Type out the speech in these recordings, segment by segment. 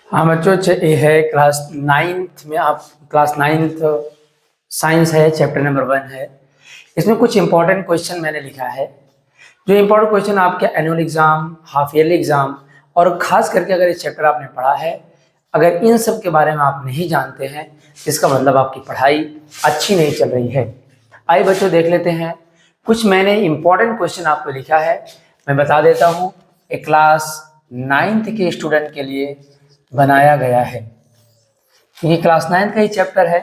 हाँ बच्चों, ये है क्लास नाइन्थ में। आप क्लास नाइन्थ साइंस है, चैप्टर नंबर 1 है। इसमें कुछ इंपॉर्टेंट क्वेश्चन मैंने लिखा है। जो इंपॉर्टेंट क्वेश्चन आपके annual exam, half yearly exam और खास करके अगर इस चैप्टर आपने पढ़ा है, अगर इन सब के बारे में आप नहीं जानते हैं, इसका मतलब आपकी पढ़ाई अच्छी नहीं चल रही है। आइए बच्चों देख लेते हैं। कुछ मैंने इंपॉर्टेंट क्वेश्चन आपको लिखा है, मैं बता देता हूँ। एक क्लास नाइन्थ के स्टूडेंट के लिए बनाया गया है, क्योंकि क्लास नाइन्थ का ही चैप्टर है।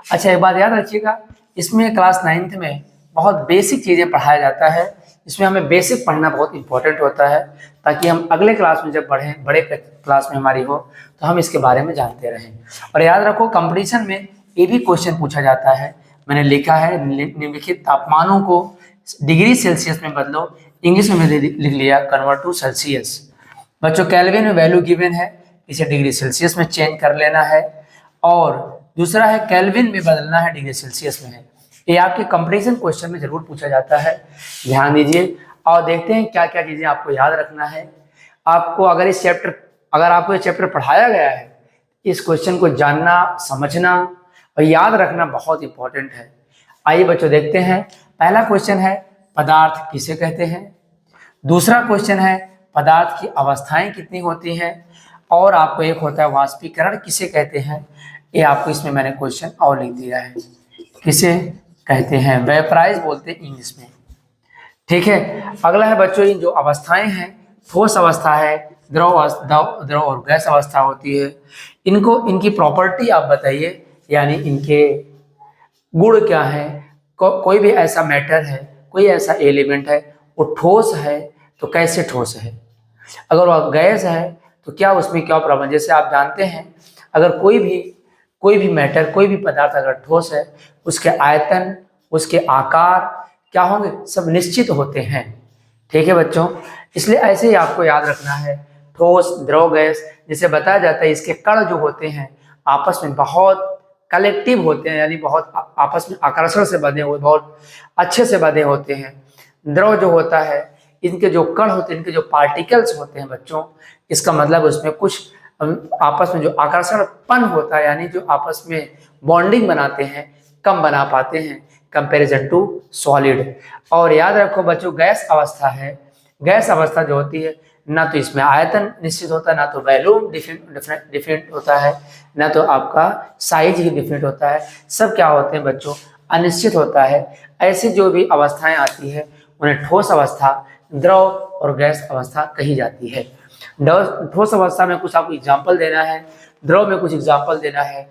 अच्छा, एक बात याद रखिएगा, इसमें क्लास नाइन्थ में बहुत बेसिक चीज़ें पढ़ाया जाता है। इसमें हमें बेसिक पढ़ना बहुत इंपॉर्टेंट होता है, ताकि हम अगले क्लास में जब पढ़ें, बड़े क्लास में हमारी हो, तो हम इसके बारे में जानते रहें। और याद रखो, कंपटीशन में ये भी क्वेश्चन पूछा जाता है। मैंने लिखा है, निम्नलिखित तापमानों को डिग्री सेल्सियस में बदलो। इंग्लिश में मैंने लिख लिया कन्वर्ट टू सेल्सियस। बच्चों, केल्विन में वैल्यू गिवन है, इसे डिग्री सेल्सियस में चेंज कर लेना है। और दूसरा है केल्विन में बदलना है, डिग्री सेल्सियस में है। ये आपके कंपैरिजन क्वेश्चन में जरूर पूछा जाता है, ध्यान दीजिए। और देखते हैं क्या क्या चीजें आपको याद रखना है। अगर आपको ये चैप्टर पढ़ाया गया है, इस क्वेश्चन को जानना, समझना और याद रखना बहुत इंपॉर्टेंट है। आइए बच्चों देखते हैं। पहला क्वेश्चन है, पदार्थ किसे कहते हैं। दूसरा क्वेश्चन है, पदार्थ की अवस्थाएं कितनी होती हैं। और आपको एक होता है, वाष्पीकरण किसे कहते हैं। ये आपको इसमें मैंने क्वेश्चन और लिख दिया है, किसे कहते हैं, वेपराइज बोलते हैं इंग्लिश में। ठीक है। अगला है बच्चों, इन जो अवस्थाएं हैं, ठोस अवस्था है, द्रव और गैस अवस्था होती है। इनकी प्रॉपर्टी आप बताइए, यानी इनके गुण क्या है। कोई भी ऐसा मैटर है, कोई ऐसा एलिमेंट है, वो ठोस है तो कैसे ठोस है। अगर वह गैस है तो क्या उसमें क्या प्रॉब्लम। जैसे आप जानते हैं, अगर कोई भी मैटर, कोई भी पदार्थ अगर ठोस है, उसके आयतन, उसके आकार क्या होंगे, सब निश्चित होते हैं। ठीक है बच्चों, इसलिए ऐसे ही आपको याद रखना है। ठोस, द्रव, गैस, जिसे बताया जाता है, इसके कण जो होते हैं आपस में बहुत कलेक्टिव होते हैं, यानी बहुत आपस में आकर्षण से बंधे हुए, बहुत अच्छे से बंधे होते हैं। द्रव जो होता है, इनके जो कण होते हैं, इनके जो पार्टिकल्स होते हैं बच्चों, इसका मतलब उसमें कुछ आपस में जो आकर्षणपन होता है, यानी जो आपस में बॉन्डिंग बनाते हैं, कम बना पाते हैं कंपैरिजन टू सॉलिड। और याद रखो बच्चों, गैस अवस्था है, गैस अवस्था जो होती है, ना तो इसमें आयतन निश्चित होता है, ना तो वॉल्यूम डिफरेंट होता है, ना तो आपका साइज ही डिफरेंट होता है। सब क्या होते हैं बच्चों, अनिश्चित होता है। ऐसी जो भी अवस्थाएं आती है, उन्हें ठोस अवस्था, द्रव और गैस अवस्था कही जाती है। ठोस अवस्था में कुछ आपको एग्जाम्पल देना है, द्रव में कुछ एग्जाम्पल देना है,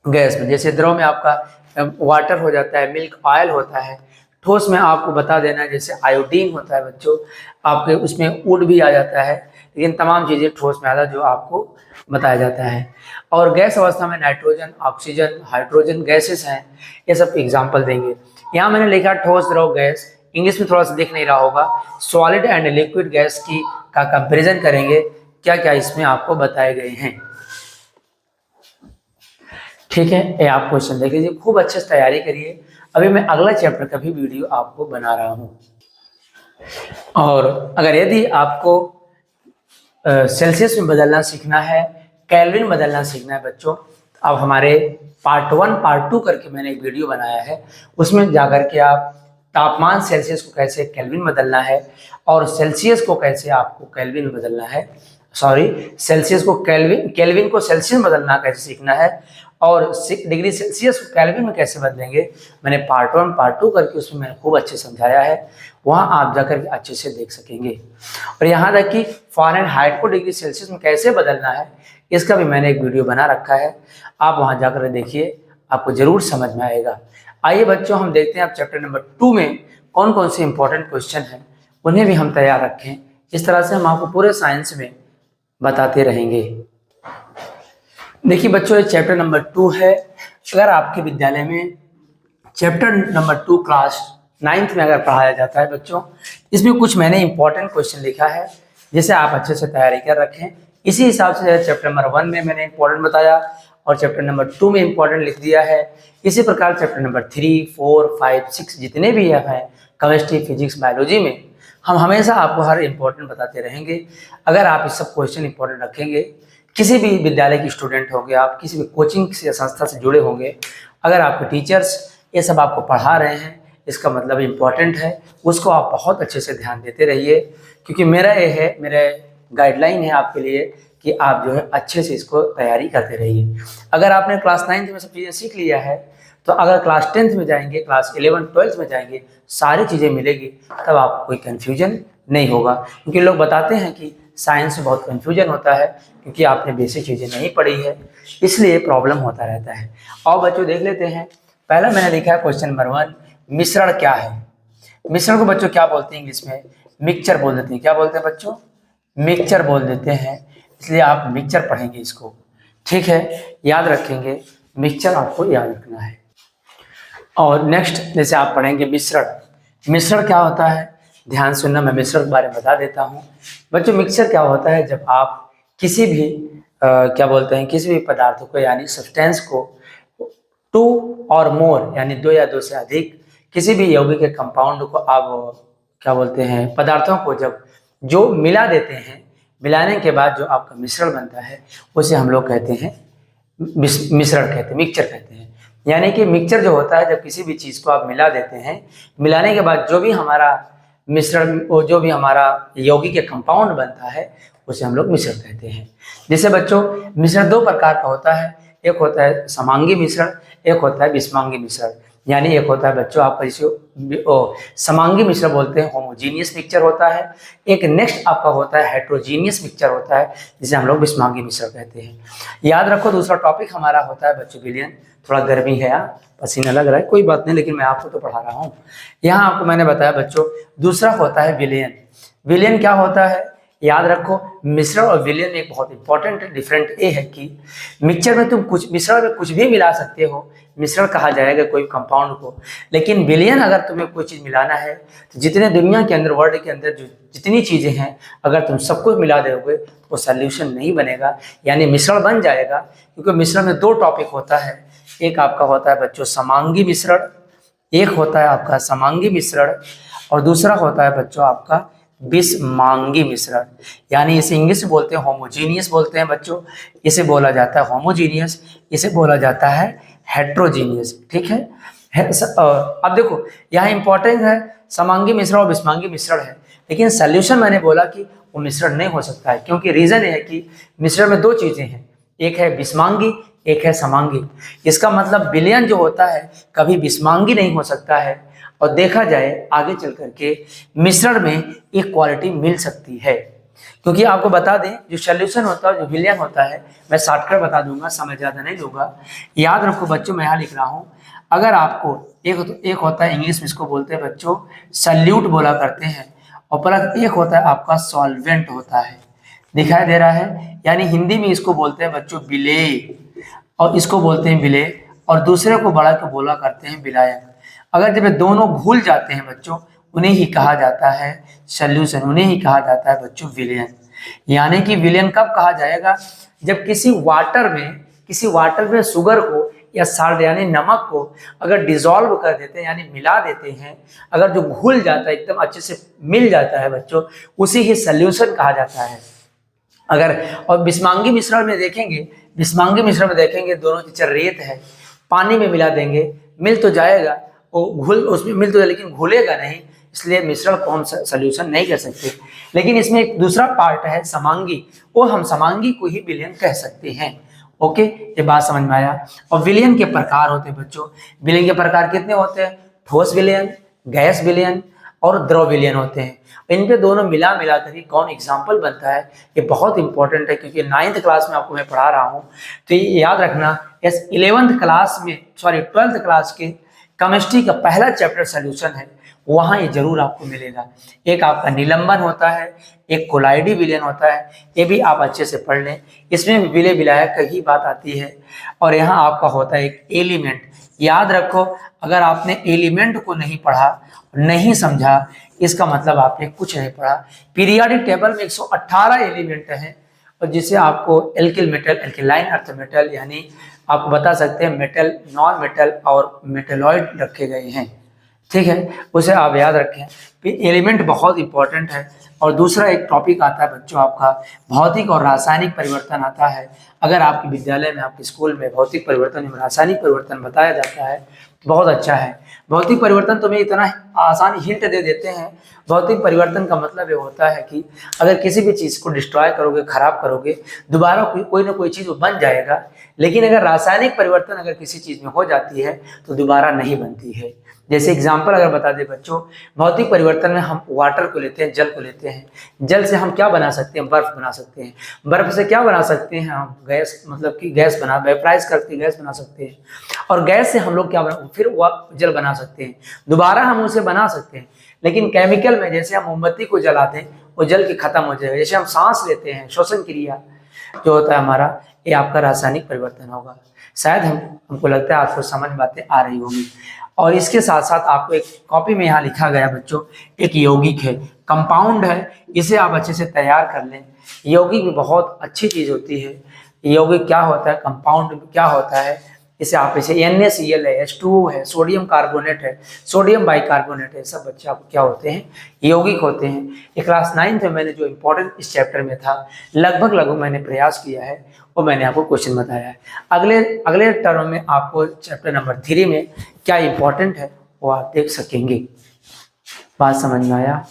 गैस में जैसे द्रव में आपका वाटर हो जाता है, मिल्क ऑयल होता है। ठोस में आपको बता देना है, जैसे आयोडीन होता है बच्चों, आपके उसमें वुड भी आ जाता है, लेकिन तमाम चीज़ें ठोस में आता है जो आपको बताया जाता है। और गैस अवस्था में नाइट्रोजन, ऑक्सीजन, हाइड्रोजन गैसेस हैं, ये सब एग्जाम्पल देंगे। यहाँ मैंने लिखा ठोस, द्रव, गैस। इंग्लिश में थोड़ा सा दिख नहीं रहा होगा। सॉलिड एंड लिक्विड गैस की का कंपेरिजन करेंगे, क्या क्या इसमें आपको बताए गए हैं। ठीक है, ये आप क्वेश्चन देख लीजिए, खूब अच्छे से तैयारी करिए। अभी मैं अगला चैप्टर का भी वीडियो आपको बना रहा हूँ। और अगर यदि आपको सेल्सियस में बदलना सीखना है, केल्विन बदलना सीखना है बच्चों, अब हमारे पार्ट 1, पार्ट 2 करके मैंने एक वीडियो बनाया है, उसमें जाकर के आप तापमान सेल्सियस को कैसे केल्विन बदलना है, और सेल्सियस को कैसे आपको केल्विन में बदलना है, सॉरी, सेल्सियस को केल्विन को सेल्सियस में बदलना कैसे सीखना है, और डिग्री सेल्सियस को केल्विन में कैसे बदलेंगे, मैंने पार्ट 1, पार्ट 2 करके उसमें मैंने खूब अच्छे समझाया है। वहाँ आप जाकर के अच्छे से देख सकेंगे। और यहाँ तक कि फ़ारेनहाइट को डिग्री सेल्सियस में कैसे बदलना है, इसका भी मैंने एक वीडियो बना रखा है, आप वहाँ जाकर देखिए, आपको जरूर समझ में आएगा। आइए बच्चों, हम देखते हैं अब चैप्टर नंबर 2 में कौन कौन से इंपॉर्टेंट क्वेश्चन हैं, उन्हें भी हम तैयार रखें। इस तरह से हम आपको पूरे साइंस में बताते रहेंगे। देखिए बच्चों, ये चैप्टर नंबर 2 है। अगर आपके विद्यालय में चैप्टर नंबर 2 क्लास 9th में अगर पढ़ाया जाता है बच्चों, इसमें कुछ मैंने इंपॉर्टेंट क्वेश्चन लिखा है, जिसे आप अच्छे से तैयारी कर रखें। इसी हिसाब से चैप्टर नंबर 1 में मैंने इंपॉर्टेंट बताया, और चैप्टर नंबर 2 में इंपॉर्टेंट लिख दिया है। इसी प्रकार चैप्टर नंबर 3, 4, 5, 6 जितने भी हैं, केमिस्ट्री, फिजिक्स, बायोलॉजी में हम हमेशा आपको हर इंपॉर्टेंट बताते रहेंगे। अगर आप इस सब क्वेश्चन इंपॉर्टेंट रखेंगे, किसी भी विद्यालय की स्टूडेंट होंगे, आप किसी भी कोचिंग से संस्था से जुड़े होंगे, अगर आपके टीचर्स ये सब आपको पढ़ा रहे हैं, इसका मतलब इम्पॉर्टेंट है, उसको आप बहुत अच्छे से ध्यान देते रहिए। क्योंकि मेरा ये है, मेरा गाइडलाइन है आपके लिए कि आप जो है अच्छे से इसको तैयारी करते रहिए। अगर आपने क्लास 9th में सब चीज़ें सीख लिया है, तो अगर क्लास 10th में जाएंगे, क्लास 11th 12th में जाएंगे, सारी चीज़ें मिलेगी, तब आपको कोई कन्फ्यूजन नहीं होगा। क्योंकि लोग बताते हैं कि साइंस में बहुत कन्फ्यूजन होता है, क्योंकि आपने बेसिक चीज़ें नहीं पढ़ी है, इसलिए प्रॉब्लम होता रहता है। और बच्चों देख लेते हैं, पहला मैंने लिखा है क्वेश्चन नंबर 1, मिश्रण क्या है। मिश्रण को बच्चों क्या बोलते हैं इंग्लिश में? मिक्सचर बोल देते हैं। क्या बोलते हैं बच्चों? मिक्सचर बोल देते हैं। इसलिए आप मिक्सचर पढ़ेंगे इसको, ठीक है, याद रखेंगे, मिक्सचर आपको याद रखना है। और नेक्स्ट जैसे आप पढ़ेंगे मिश्रण। मिश्रण क्या होता है, ध्यान सुनना, मैं मिश्रण के बारे में बता देता हूँ। बच्चों मिक्सचर क्या होता है, जब आप किसी भी क्या बोलते हैं, किसी भी पदार्थ को यानी सब्सटेंस को 2 और मोर यानी 2 या 2 से अधिक किसी भी यौगिक कंपाउंड को आप क्या बोलते हैं, पदार्थों को जब जो मिला देते हैं, मिलाने के बाद जो आपका मिश्रण बनता है, उसे हम लोग कहते हैं मिश्रण कहते हैं, मिक्सचर कहते हैं। यानी कि मिक्सचर जो होता है, जब किसी भी चीज़ को आप मिला देते हैं, मिलाने के बाद जो भी हमारा मिश्रण, जो भी हमारा यौगिक कंपाउंड बनता है, उसे हम लोग मिश्रण कहते हैं। जैसे बच्चों मिश्रण 2 प्रकार का होता है, एक होता है समांगी मिश्रण, एक होता है विषमांगी मिश्रण। यानी एक होता है बच्चों आपका जिसे समांगी मिश्रण बोलते हैं, होमोजीनियस मिक्सचर होता है। एक नेक्स्ट आपका होता है हेट्रोजीनियस मिक्सचर होता है, जिसे हम लोग विषमांगी मिश्रण कहते हैं। याद रखो, दूसरा टॉपिक हमारा होता है बच्चों विलयन। थोड़ा गर्मी है यार, पसीना लग रहा है, कोई बात नहीं, लेकिन मैं आपको तो पढ़ा रहा हूँ। यहाँ आपको मैंने बताया बच्चों, दूसरा होता है विलयन। विलयन क्या होता है, याद रखो, मिश्रण और विलयन में एक बहुत इंपॉर्टेंट डिफरेंट ये है कि मिक्सचर में तुम कुछ, मिश्रण में कुछ भी मिला सकते हो, मिश्रण कहा जाएगा कोई कंपाउंड को। लेकिन विलयन अगर तुम्हें कोई चीज़ मिलाना है, तो जितने दुनिया के अंदर, वर्ल्ड के अंदर जो जितनी चीज़ें हैं, अगर तुम सब कुछ मिला दोगे तो वो सोल्यूशन नहीं बनेगा, यानी मिश्रण बन जाएगा। क्योंकि मिश्रण में 2 टॉपिक होता है, एक आपका होता है बच्चों समांगी मिश्रण, एक होता है आपका समांगी मिश्रण, और दूसरा होता है बच्चों आपका विषमांगी मिश्रण। यानी इसे इंग्लिश में बोलते हैं होमोजीनियस बोलते हैं बच्चों, इसे बोला जाता है होमोजीनियस, इसे बोला जाता है हेट्रोजीनियस, ठीक है। अब देखो यहाँ इंपॉर्टेंट है, समांगी मिश्रण और विषमांगी मिश्रण है, लेकिन सोल्यूशन मैंने बोला कि वो मिश्रण नहीं हो सकता है, क्योंकि रीजन है कि मिश्रण में 2 चीजें हैं, एक है विषमांगी, एक है समांगी। इसका मतलब विलयन जो होता है कभी विषमांगी नहीं हो सकता है, और देखा जाए आगे चल करके मिश्रण में एक क्वालिटी मिल सकती है। क्योंकि आपको बता दें, जो सोल्यूशन होता है, जो विलयन होता है, मैं शॉर्टकट बता दूंगा, समय ज़्यादा नहीं लूंगा। याद रखो बच्चों, मैं यहाँ लिख रहा हूँ, अगर आपको एक होता है, इंग्लिश में इसको बोलते हैं बच्चों सल्यूट बोला करते हैं, और प्लस एक होता है आपका सॉल्वेंट होता है, दिखाई दे रहा है। यानी हिंदी में इसको बोलते हैं बच्चों विलेय, और इसको बोलते हैं विलेय, और दूसरे को बढ़ा के बोला करते हैं विलायक। अगर जब ये दोनों भूल जाते हैं बच्चों, उन्हें ही कहा जाता है सॉल्यूशन, उन्हें ही कहा जाता है बच्चों विलयन। यानी कि विलयन कब कहा जाएगा, जब किसी वाटर में शुगर को या साल्ट यानी नमक को अगर डिसॉल्व कर देते हैं, यानी मिला देते हैं, अगर जो घुल जाता है, एकदम अच्छे से मिल जाता है बच्चों, उसी ही सॉल्यूशन कहा जाता है। अगर और विषमांगी मिश्रण में देखेंगे, विषमांगी मिश्रण में देखेंगे दोनों चीजें रेत है, पानी में मिला देंगे, मिल तो जाएगा, वो उसमें मिल तो जाएगा, लेकिन घुलेगा नहीं, इसलिए मिश्रण को हम सोल्यूशन नहीं कर सकते। लेकिन इसमें एक दूसरा पार्ट है समांगी, वो हम समांगी को ही विलयन कह सकते हैं। ओके, ये बात समझ में आया। और विलयन के प्रकार होते हैं बच्चों, विलयन के प्रकार कितने होते हैं, ठोस विलयन, गैस विलयन और द्रव विलयन होते हैं। इन पे दोनों मिला कर ही कौन एग्जाम्पल बनता है, ये बहुत इंपॉर्टेंट है, क्योंकि 9th क्लास में आपको मैं पढ़ा रहा हूँ, तो ये याद रखना। इस 11th क्लास में, सॉरी 12th क्लास के केमिस्ट्री का पहला चैप्टर सोल्यूशन है, वहाँ ये जरूर आपको मिलेगा। एक आपका निलंबन होता है, एक कोलाइडी विलयन होता है, ये भी आप अच्छे से पढ़ लें, इसमें विलय विलायक का ही बात आती है। और यहाँ आपका होता है एक एलिमेंट। याद रखो, अगर आपने एलिमेंट को नहीं पढ़ा, नहीं समझा, इसका मतलब आपने कुछ नहीं पढ़ा। पीरियोडिक टेबल में 118 एलिमेंट हैं, और जिसे आपको alkyl metal, alkaline earth metal, यानी आप बता सकते हैं मेटल, नॉन मेटल और मेटेलॉइड रखे गए हैं। ठीक है, उसे आप याद रखें। फिर एलिमेंट बहुत इंपॉर्टेंट है। और दूसरा एक टॉपिक आता है बच्चों आपका भौतिक और रासायनिक परिवर्तन आता है। अगर आपके विद्यालय में, आपके स्कूल में भौतिक परिवर्तन एवं रासायनिक परिवर्तन बताया जाता है बहुत अच्छा है। भौतिक परिवर्तन तुम्हें इतना आसान हिंट दे देते हैं। भौतिक परिवर्तन का मतलब ये होता है कि अगर किसी भी चीज़ को डिस्ट्रॉय करोगे, खराब करोगे, दोबारा कोई ना कोई चीज़ वो बन जाएगा। लेकिन अगर रासायनिक परिवर्तन अगर किसी चीज़ में हो जाती है तो दोबारा नहीं बनती है। जैसे एग्जाम्पल अगर बता दें बच्चों, भौतिक परिवर्तन में हम वाटर को लेते हैं, जल को लेते हैं। जल से हम क्या बना सकते हैं? बर्फ बना सकते हैं। बर्फ से क्या बना सकते हैं हम? गैस, मतलब कि गैस बना, वेपराइज करके गैस बना सकते हैं। और गैस से हम लोग क्या बना, फिर वह जल बना सकते हैं, दोबारा हम उसे बना सकते हैं। लेकिन केमिकल में जैसे हम मोमबत्ती को जलाते हैं, वो जल के खत्म हो जाएगा। जैसे हम सांस लेते हैं, श्वसन क्रिया जो होता है हमारा, ये आपका रासायनिक परिवर्तन होगा। शायद हमको लगता है आपको समझ बातें आ रही होगी। और इसके साथ साथ आपको एक कॉपी में यहाँ लिखा गया बच्चों, एक यौगिक है, कंपाउंड है, इसे आप अच्छे से तैयार कर लें। यौगिक भी बहुत अच्छी चीज़ होती है। यौगिक क्या होता है, कंपाउंड क्या होता है, इसे आप इसे NaCl है, H2O है, सोडियम कार्बोनेट है, सोडियम बाइकार्बोनेट है, सब बच्चे आपको क्या होते हैं? यौगिक होते हैं। ये क्लास 9th में मैंने जो इंपॉर्टेंट इस चैप्टर में था, लगभग मैंने प्रयास किया है, वो मैंने आपको क्वेश्चन बताया है। अगले अगले टर्म में आपको चैप्टर नंबर 3 में क्या इंपॉर्टेंट है वो आप देख सकेंगे। बात समझ में आया?